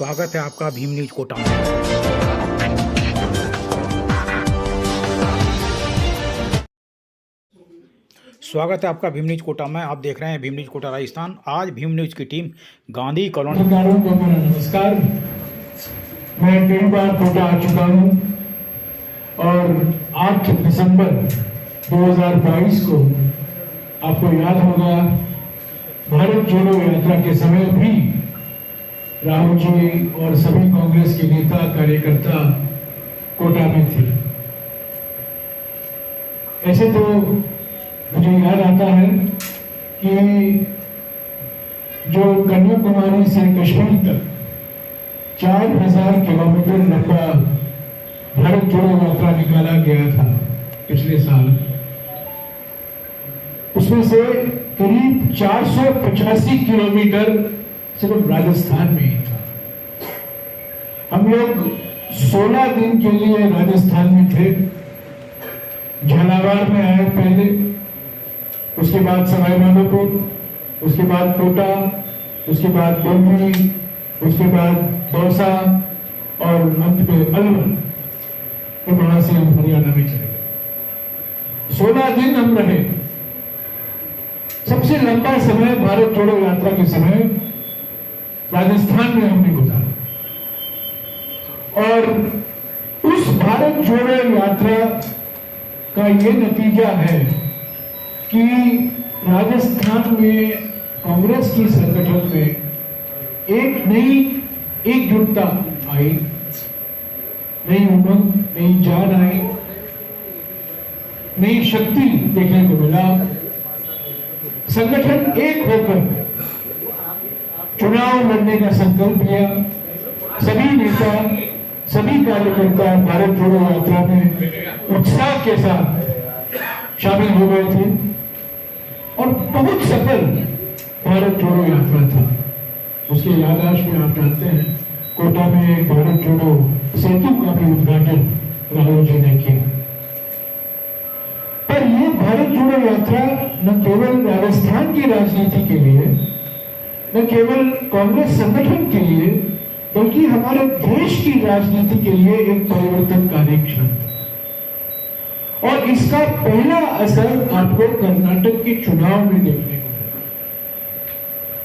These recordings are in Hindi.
स्वागत है आपका भीम न्यूज कोटा में। स्वागत है आपका भीम न्यूज कोटा में। आप देख रहे हैं भीम न्यूज कोटा राजस्थान। आज भीम न्यूज की टीम गांधी कॉलोनी को मेरा नमस्कार। मैं कई बार कोटा आ चुका हूँ और 8 दिसंबर 2022 को आपको याद होगा भारत जोड़ो यात्रा के समय भी राहुल जी और सभी कांग्रेस के नेता कार्यकर्ता कोटा में थे। ऐसे तो मुझे याद आता है कि जो कन्याकुमारी से कश्मीर तक 4000 किलोमीटर लंबा भारत जोड़ो यात्रा निकाला गया था पिछले साल, उसमें से करीब 485 किलोमीटर सिर्फ राजस्थान में ही था। हम लोग 16 दिन के लिए राजस्थान में थे। झालावाड़ में आए पहले, उसके बाद सवाई माधोपुर, उसके बाद कोटा, उसके बाद डोंगरी, उसके बाद दौसा और अंत में अलवर। तो वहां से हम हरियाणा में चले गए। 16 दिन हम रहे। सबसे लंबा समय भारत जोड़ो यात्रा के समय राजस्थान में हमने गुजारा और उस भारत जोड़ो यात्रा का ये नतीजा है कि राजस्थान में कांग्रेस की संगठन में एक नई एकजुटता आई, नई उमंग, नई जान आई, नई शक्ति देखने को मिला। संगठन एक होकर चुनाव लड़ने का संकल्प लिया। सभी नेता, सभी कार्यकर्ता भारत जोड़ो यात्रा में उत्साह के साथ शामिल हो गए थे और बहुत सफल भारत जोड़ो यात्रा था। उसके याददाश्त में आप जानते हैं कोटा में एक भारत जोड़ो सेतु का भी उद्घाटन राहुल जी ने किया। पर यह भारत जोड़ो यात्रा न केवल राजस्थान की राजनीति के लिए, न केवल कांग्रेस संगठन के लिए, बल्कि हमारे देश की राजनीति के लिए एक परिवर्तनकारी क्षण था। और इसका पहला असर आपको कर्नाटक के चुनाव में देखने को मिला।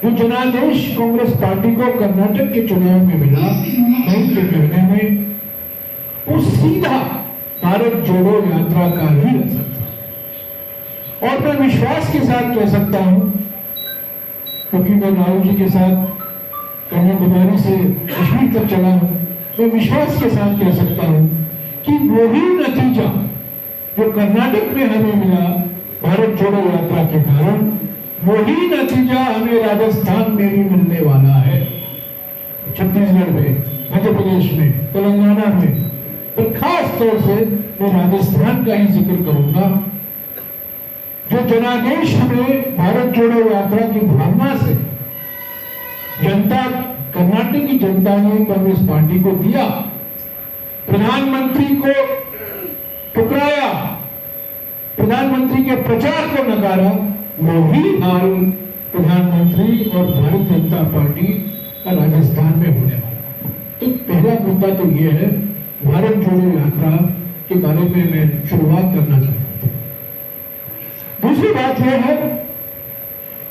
जो जनादेश कांग्रेस पार्टी को कर्नाटक के चुनाव में मिला मई के महीने में, वो सीधा भारत जोड़ो यात्रा का ही असर था। और मैं विश्वास के साथ कह सकता हूं, क्योंकि मैं राहुल जी के साथ कन्याकुमारी से कश्मीर तक चला हूं, मैं विश्वास के साथ कह सकता हूं कि वही नतीजा जो कर्नाटक में हमें मिला भारत जोड़ो यात्रा के कारण, वही नतीजा हमें राजस्थान में भी मिलने वाला है। छत्तीसगढ़ में, मध्य प्रदेश में, तेलंगाना में, पर खास तौर से मैं राजस्थान का ही जिक्र करूंगा। जो जनादेश हमें भारत जोड़ो यात्रा की भावना से जनता, कर्नाटक की जनता ने कांग्रेस पार्टी को दिया, प्रधानमंत्री को ठुकराया, प्रधानमंत्री के प्रचार को नकारा, वही हाल प्रधानमंत्री और भारतीय जनता पार्टी का राजस्थान में होने वाला। तो पहला मुद्दा तो यह है, भारत जोड़ो यात्रा के बारे में मैं शुरुआत करना चाहता हूं। दूसरी बात यह है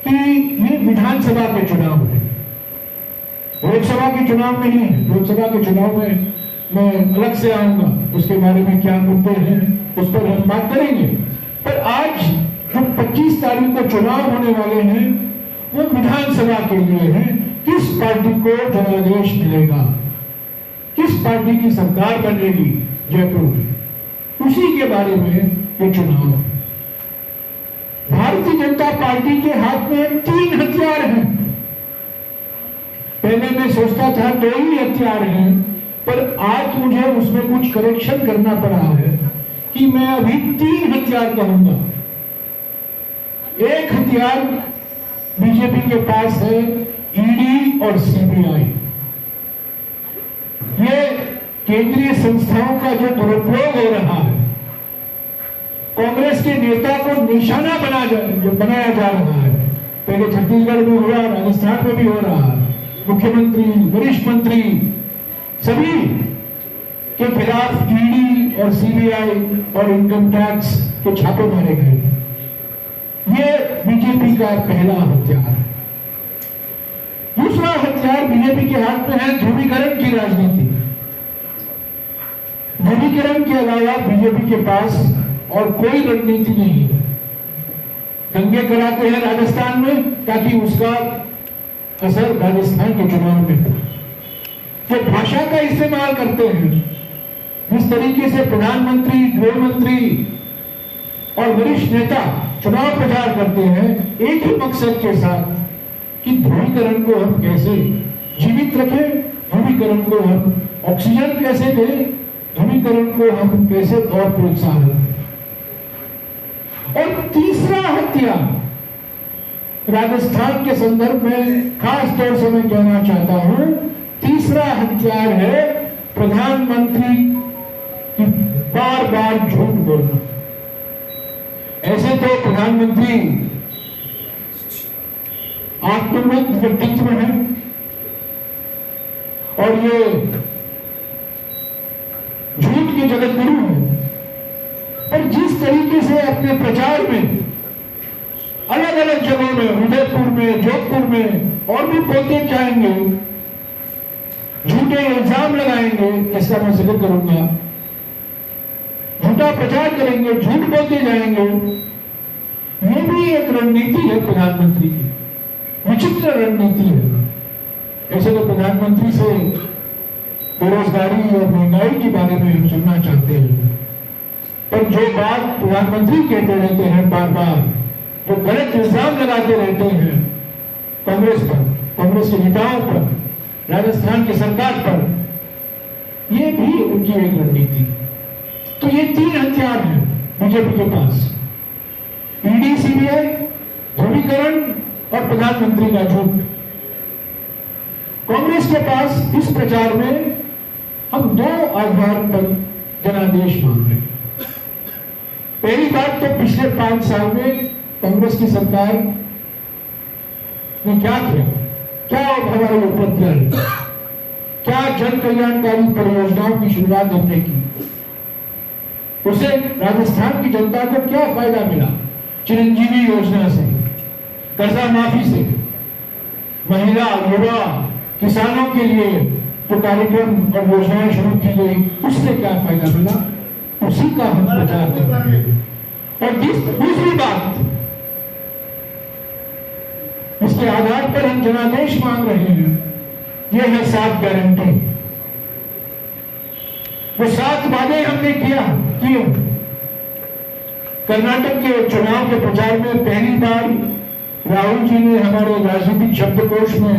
कि ये विधानसभा के चुनाव है, लोकसभा के चुनाव में नहीं है। लोकसभा के चुनाव में मैं अलग से आऊंगा, उसके बारे में क्या मुद्दे हैं उस पर हम बात करेंगे। पर आज जो 25 तारीख को चुनाव होने वाले हैं वो विधानसभा के लिए है। किस पार्टी को जनादेश मिलेगा, किस पार्टी की सरकार बनेगी जयपुर में, उसी के बारे में ये चुनाव है। भारतीय जनता पार्टी के हाथ में 3 हथियार हैं। पहले मैं सोचता था 2 ही हथियार हैं, पर आज मुझे उसमें कुछ करेक्शन करना पड़ा है कि मैं अभी 3 हथियार कहूंगा। एक हथियार बीजेपी के पास है, ईडी और सीबीआई। ये केंद्रीय संस्थाओं का जो दुरुपयोग हो रहा है, कांग्रेस के नेता को निशाना बनाया जा रहा है। पहले छत्तीसगढ़ में हुआ, राजस्थान में भी हो रहा है। मुख्यमंत्री, वरिष्ठ मंत्री सभी के खिलाफ ईडी और सीबीआई और इनकम टैक्स के छापे मारे गए। ये बीजेपी का पहला हथियार। दूसरा हथियार बीजेपी के हाथ में है ध्रुवीकरण की राजनीति। ध्रुवीकरण के अलावा बीजेपी के पास और कोई रणनीति नहीं है। दंगे कराते हैं राजस्थान में ताकि उसका असर राजस्थान के चुनाव में हो। जो भाषा का इस्तेमाल करते हैं, जिस तरीके से प्रधानमंत्री, गृह मंत्री और वरिष्ठ नेता चुनाव प्रचार करते हैं एक ही मकसद के साथ कि ध्रुवीकरण को हम कैसे जीवित रखें, ध्रुवीकरण को हम ऑक्सीजन कैसे दें, ध्रुवीकरण को हम कैसे और प्रोत्साहन दें। और तीसरा हथियार राजस्थान के संदर्भ में खास तौर से मैं कहना चाहता हूं, तीसरा हथियार है प्रधानमंत्री की बार बार झूठ बोलना। ऐसे तो प्रधानमंत्री आत्मनिर्भर व्यक्तित्व है और ये झूठ के जगत गुरु है, पर जिस तरीके से अपने प्रचार में अलग अलग जगहों में, उदयपुर में, जोधपुर में और भी बोलते जाएंगे, झूठे इल्जाम लगाएंगे, इसका मैं जिक्र करूंगा, झूठा प्रचार करेंगे, झूठ बोलते जाएंगे। ये भी एक रणनीति है प्रधानमंत्री की, विचित्र रणनीति है। ऐसे तो प्रधानमंत्री से बेरोजगारी और महंगाई के बारे में हम सुनना चाहते हैं, पर जो बात प्रधानमंत्री कहते रहते हैं बार बार, जो गलत इल्जाम लगाते रहते हैं कांग्रेस पर, कांग्रेस के नेताओं पर, राजस्थान की सरकार पर, यह भी उनकी एक रणनीति। तो ये तीन हथियार हैं बीजेपी के पास, ईडी, सीबीआई, ध्रुवीकरण और प्रधानमंत्री का झूठ। कांग्रेस के पास इस प्रचार में हम दो आधार पर जनादेश मांग रहे हैं। पहली बात तो पिछले 5 साल में कांग्रेस की सरकार ने क्या किया, क्या हमारे उपलब्धियां रही, क्या जन कल्याणकारी परियोजनाओं की शुरुआत हमने की, उसे राजस्थान की जनता को क्या फायदा मिला। चिरंजीवी योजना से, कर्जा माफी से, महिला, युवा, किसानों के लिए जो कार्यक्रम और योजनाएं शुरू की गई, उससे क्या फायदा मिला, उसी का हम प्रचार कर रहे हैं। और दूसरी बात, इसके आधार पर हम जनादेश मांग रहे हैं, यह है 7 गारंटी। वो 7 वादे हमने किए। कर्नाटक के चुनाव के प्रचार में पहली बार राहुल जी ने हमारे राजनीतिक शब्दकोश में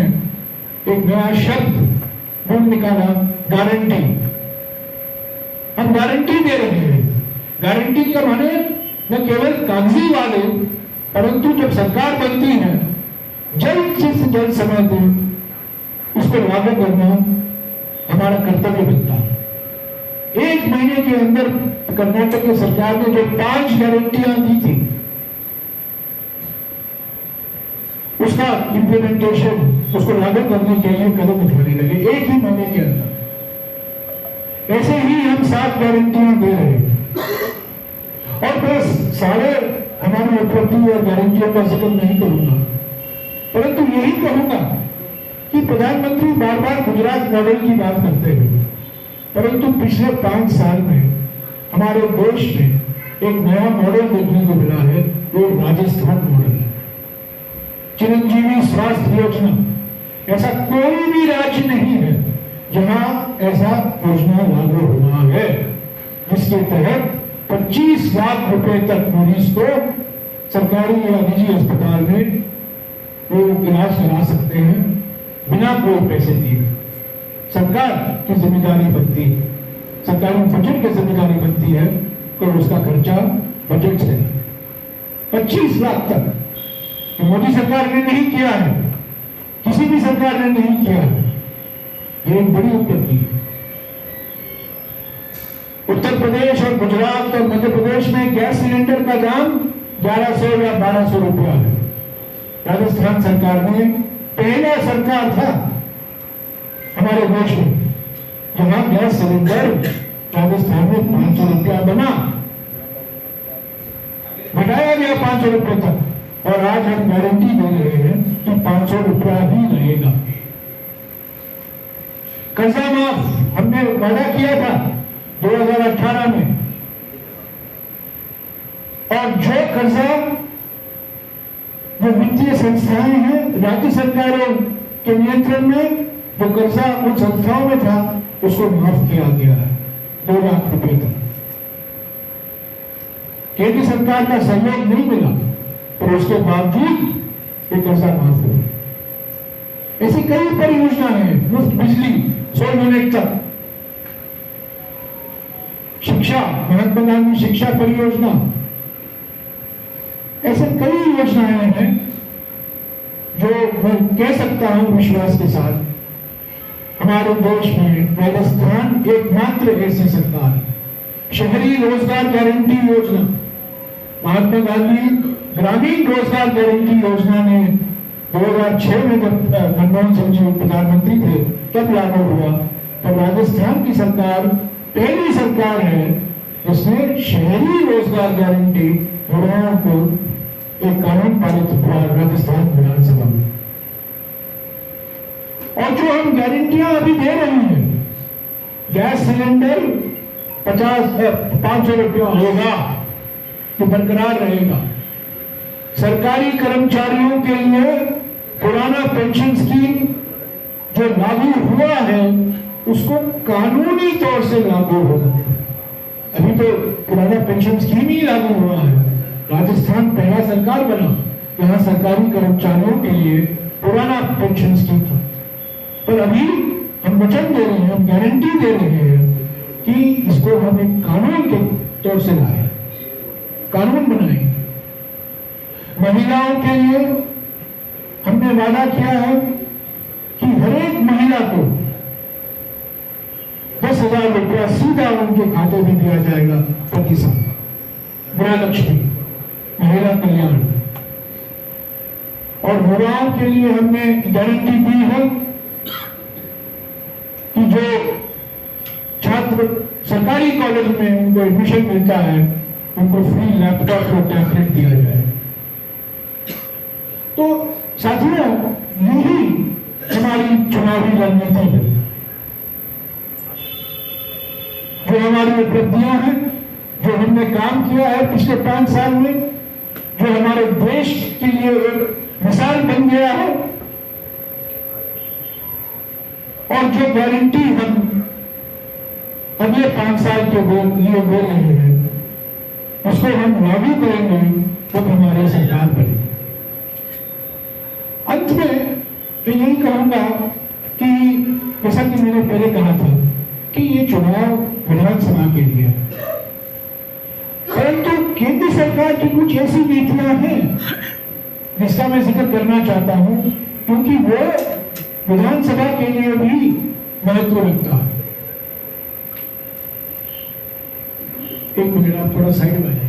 एक नया शब्द ढूंढ निकाला, गारंटी। हम गारंटी दे रहे हैं। गारंटी का माने न केवल कागजी वाले, परंतु जब सरकार बनती है जल्द से जल्द समय पर उसको लागू करना हमारा कर्तव्य बनता है। 1 महीने के अंदर कर्नाटक की सरकार ने जो 5 गारंटियां दी थी, उसका इंप्लीमेंटेशन, उसको लागू करने के लिए कदम उठाने लगे 1 ही महीने के अंदर। ऐसे ही हम 7 गारंटियां दे रहे हैं। और बस सारे हमारी उपलब्धि और गारंटियों का जिक्र नहीं करूंगा, परंतु यही कहूंगा कि प्रधानमंत्री बार बार गुजरात मॉडल की बात करते हैं, परंतु पिछले 5 साल में हमारे देश में एक नया मॉडल देखने को मिला है, वो राजस्थान मॉडल है। चिरंजीवी स्वास्थ्य योजना, ऐसा कोई भी राज्य नहीं है जहां ऐसा योजना लागू हुआ है, जिसके तहत 25 लाख रुपए तक मरीज को सरकारी या निजी अस्पताल में वो इलाज करा सकते हैं बिना कोई पैसे दिए। सरकार की जिम्मेदारी बनती है, सरकारी बजट की जिम्मेदारी बनती है कि उसका खर्चा बजट से 25 लाख तक। तो मोदी सरकार ने नहीं किया है, किसी भी सरकार ने नहीं किया है, ये एक बड़ी उपलब्धि है। उत्तर प्रदेश और गुजरात और मध्य प्रदेश में गैस सिलेंडर का दाम 1100 या 1200 रुपया है। राजस्थान सरकार ने पहला सरकार था हमारे देश में, जहां गैस सिलेंडर राजस्थान में 500 रुपया बढ़ाया गया 500 रुपये तक, और आज हम गारंटी दे रहे हैं कि 500 रुपया ही रहेगा। कर्जा माफ हमने वादा किया था 2018 में, और जो कर्जा जो वित्तीय संस्थाएं हैं राज्य सरकारों के नियंत्रण में, जो कर्जा उन संस्थाओं में था उसको माफ किया गया है 2 लाख रुपए तक। केंद्र सरकार का सहयोग नहीं मिला, पर उसके बावजूद ये कर्जा माफ हो। ऐसी कई परियोजनाएं हैं, मुफ्त बिजली 100 यूनिट तक, शिक्षा, महात्मा गांधी शिक्षा परियोजना, ऐसे कई योजनाएं हैं जो मैं कह सकता हूं विश्वास के साथ हमारे देश में राजस्थान एकमात्र ऐसी सरकार है। शहरी रोजगार गारंटी योजना, महात्मा गांधी ग्रामीण रोजगार गारंटी योजना ने 2006 में जब मनमोहन सिंह जी प्रधानमंत्री थे तब लागू हुआ, और राजस्थान की सरकार पहली सरकार है जिसने शहरी रोजगार गारंटी योजना को एक कानून पारित हुआ राजस्थान विधानसभा में। और जो हम गारंटियां अभी दे रहे हैं, गैस सिलेंडर 500 रुपया होगा तो बरकरार रहेगा। सरकारी कर्मचारियों के लिए पुराना पेंशन स्कीम जो लागू हुआ है उसको कानूनी तौर से लागू होगा। अभी तो पुराना पेंशन स्कीम ही लागू हुआ है। राजस्थान पहला सरकार बना जहां सरकारी कर्मचारियों के लिए पुराना पेंशन स्कीम था, पर अभी हम वचन दे रहे हैं, हम गारंटी दे रहे हैं कि इसको हम एक कानून के तौर से लाए, कानून बनाए। महिलाओं के लिए हमने वादा किया है कि हर एक महिला को 10,000 रुपया सीधा उनके खाते में दिया जाएगा प्रति साल। गृहलक्ष्मी, महिला कल्याण। और युवाओं के लिए हमने गारंटी दी है कि जो छात्र सरकारी कॉलेज में उनको एडमिशन मिलता है उनको फ्री लैपटॉप और टैबलेट दिया जाए। तो साथियों, यही हमारी चुनावी रणनीति है। जो हमारी उपलब्धियां हैं, जो हमने काम किया है पिछले 5 साल में, जो हमारे देश के लिए एक मिसाल बन गया है, और जो गारंटी हम अगले 5 साल के लिए दे रहे हैं उसको हम लागू करेंगे जब हमारी सरकार बने। अंत में मैं यही कहूंगा कि जैसा कि मैंने पहले कहा था कि ये चुनाव विधानसभा के लिए, परंतु केंद्र सरकार की कुछ ऐसी नीतियां हैं जिसका मैं जिक्र करना चाहता हूं, क्योंकि वो विधानसभा के लिए भी महत्व रखता है। एक मिनट, आप थोड़ा साइड में आइए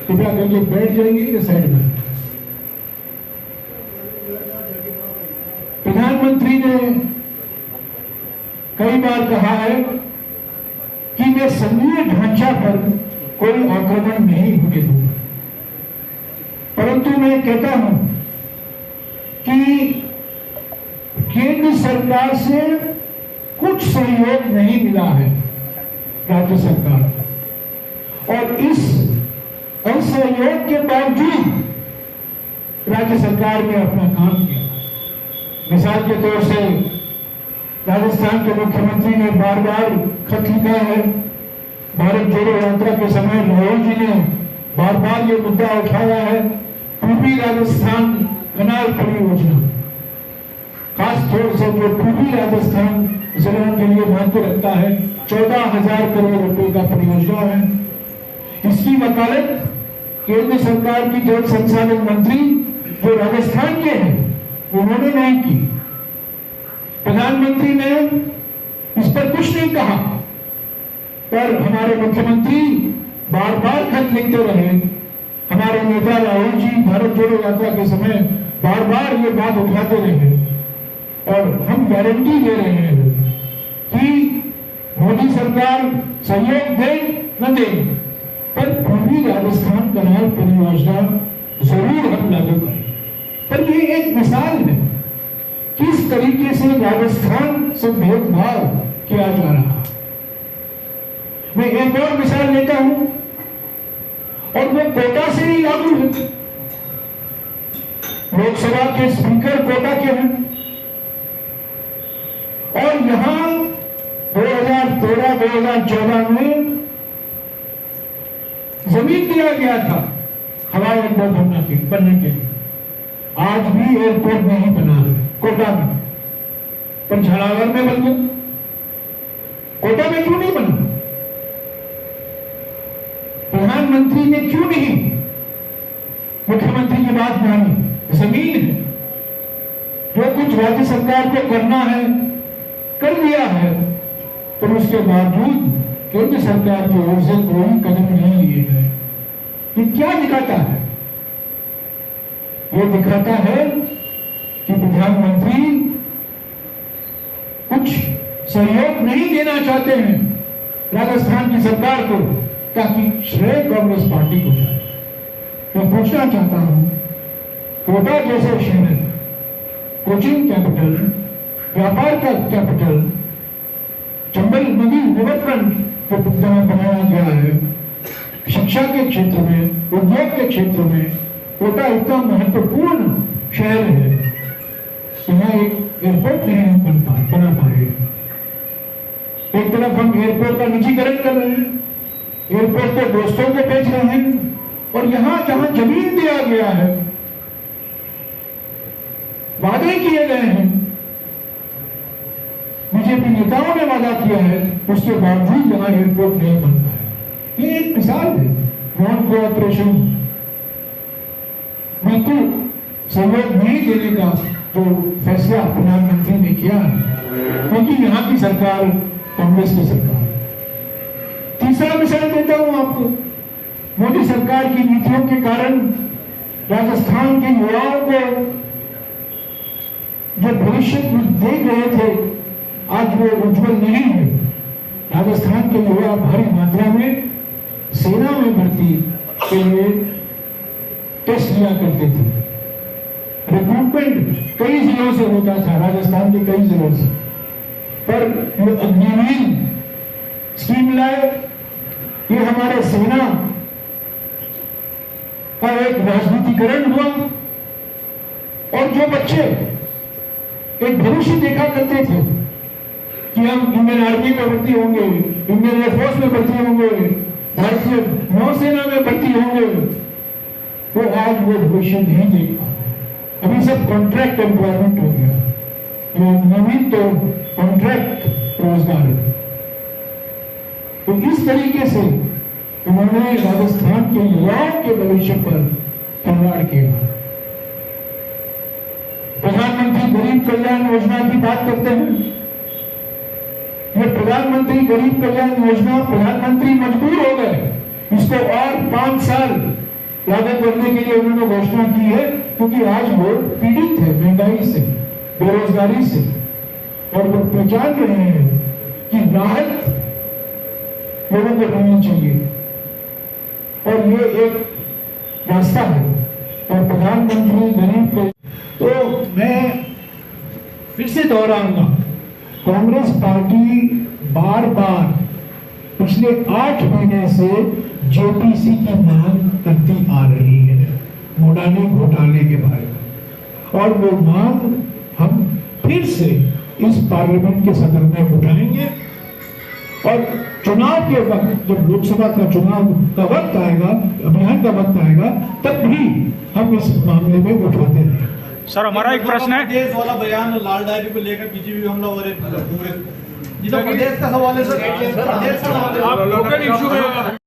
कृपया करके, बैठ जाएंगे या साइड में। प्रधानमंत्री ने कई बार कहा है कि मैं संघीय ढांचा पर कोई आक्रमण नहीं होने दूंगा, परंतु मैं कहता हूं कि केंद्र सरकार से कुछ सहयोग नहीं मिला है राज्य सरकार को, और इस असहयोग के बावजूद राज्य सरकार ने अपना काम किया। मिसाल के तौर से राजस्थान के मुख्यमंत्री ने बार बार खत लिखा है। भारत जोड़ो यात्रा के समय राहुल जी ने बार बार ये मुद्दा उठाया है। पूर्वी राजस्थान कनाल परियोजना, खास तौर से जो पूर्वी राजस्थान जिलों के लिए महत्व रखता है, 14,000 करोड़ रुपए का परियोजना है। इसकी वकालत केंद्र सरकार की जल संसाधन मंत्री जो राजस्थान के हैं उन्होंने नहीं की। प्रधानमंत्री ने इस पर कुछ नहीं कहा, पर हमारे मुख्यमंत्री बार बार खत लिखते रहे। हमारे नेता राहुल जी भारत जोड़ो यात्रा के समय बार बार ये बात उठाते रहे और हम गारंटी दे रहे हैं कि मोदी सरकार सहयोग दे न दे, पर पूर्वी राजस्थान कनाल परियोजना जरूर हम लागू करें। पर ये एक मिसाल है किस तरीके से राजस्थान से भेदभाव किया जा रहा। मैं एक और मिसाल लेता हूं और वो कोटा से ही लागू है। लोकसभा के स्पीकर कोटा के हैं और यहां 2013-2014 में जमीन दिया गया था हवाई अड्डा बनने के लिए। आज भी एयरपोर्ट नहीं बना है कोटा में, पर झालावाड़ में बन गया। कोटा में क्यों नहीं बना? प्रधानमंत्री ने क्यों नहीं मुख्यमंत्री की बात मानी? जमीन है, जो कुछ राज्य सरकार को करना है कर दिया है, पर उसके बावजूद केंद्र सरकार की ओर से कोई कदम नहीं लिए गए। ये क्या दिखाता है? ये दिखाता है कि प्रधानमंत्री कुछ सहयोग नहीं देना चाहते हैं राजस्थान की सरकार को, ताकि श्रेय कांग्रेस पार्टी को जाए। मैं पूछना चाहता हूं, कोटा जैसे शहर कोचिंग कैपिटल, व्यापार का कैपिटल, चंबल नदी रिवरफ्रंट को बनाया गया है, शिक्षा के क्षेत्र में, उद्योग के क्षेत्र में कोटा इतना महत्वपूर्ण शहर है, यहाँ एक एयरपोर्ट नहीं बना पाए। एक तरफ हम एयरपोर्ट का निजीकरण कर रहे हैं, एयरपोर्ट को दोस्तों को बेच रहे हैं, और यहां जहां जमीन दिया गया है, वादे किए गए हैं, बीजेपी नेताओं ने वादा किया है, उसके बावजूद यहां एयरपोर्ट नहीं बन पाया। ये एक मिसाल है नॉन कोऑपरेशन, बिल्कुल सहयोग नहीं देने का जो फैसला प्रधानमंत्री ने किया है, क्योंकि यहाँ की सरकार कांग्रेस की सरकार है। तीसरा मिसाल देता हूं आपको, मोदी सरकार की नीतियों के कारण राजस्थान के युवाओं को जो भविष्य देख रहे थे, आज वो उज्जवल नहीं है। राजस्थान के युवा भारी मात्रा में सेना में भर्ती के लिए टेस्ट लिया करते थे। रिक्रूटमेंट कई जिलों से होता था, राजस्थान के कई जिलों से, पर ये अग्निवीर स्कीम लाए, ये हमारे सेना का एक राजनीतिकरण हुआ, और जो बच्चे एक भविष्य देखा करते थे कि हम इंडियन आर्मी में भर्ती होंगे, इंडियन एयरफोर्स में भर्ती होंगे, भारतीय नौसेना में भर्ती होंगे, वो आज वो भविष्य नहीं देख पाते। अभी सब कॉन्ट्रैक्ट एम्प्लॉयमेंट हो गया, ये नवीन तो कॉन्ट्रैक्ट रोजगार है। तो इस तरीके से उन्होंने राजस्थान के युवाओं के भविष्य पर खिलवाड़ किया। प्रधानमंत्री गरीब कल्याण योजना की बात करते हैं, ये प्रधानमंत्री गरीब कल्याण योजना, प्रधानमंत्री मजबूर हो गए इसको और 5 साल लागू करने के लिए उन्होंने घोषणा की है, क्योंकि आज वो पीड़ित है महंगाई से, बेरोजगारी से, और वो पहचान रहे हैं कि राहत लोगों को मिलनी चाहिए, और ये एक रास्ता है। और प्रधानमंत्री गरीब को, तो मैं फिर से दोहराऊंगा, कांग्रेस पार्टी बार बार पिछले 8 महीने से जेपीसी की मांग करती आ रही है, मोडानी घोटाले के बारे में, और वो मांग हम फिर से इस पार्लियामेंट के सदन में उठाएंगे, और चुनाव के वक्त जब लोकसभा का चुनाव का वक्त आएगा, अभियान का वक्त आएगा, तब भी हम इस मामले में उठाते रहेंगे। सर हमारा एक प्रश्न है, प्रदेश वाला बयान लाल डायरी को लेकर बीजेपी हमला हो रहे, जितना प्रदेश का सवाल है सर, प्रदेश का सवाल है।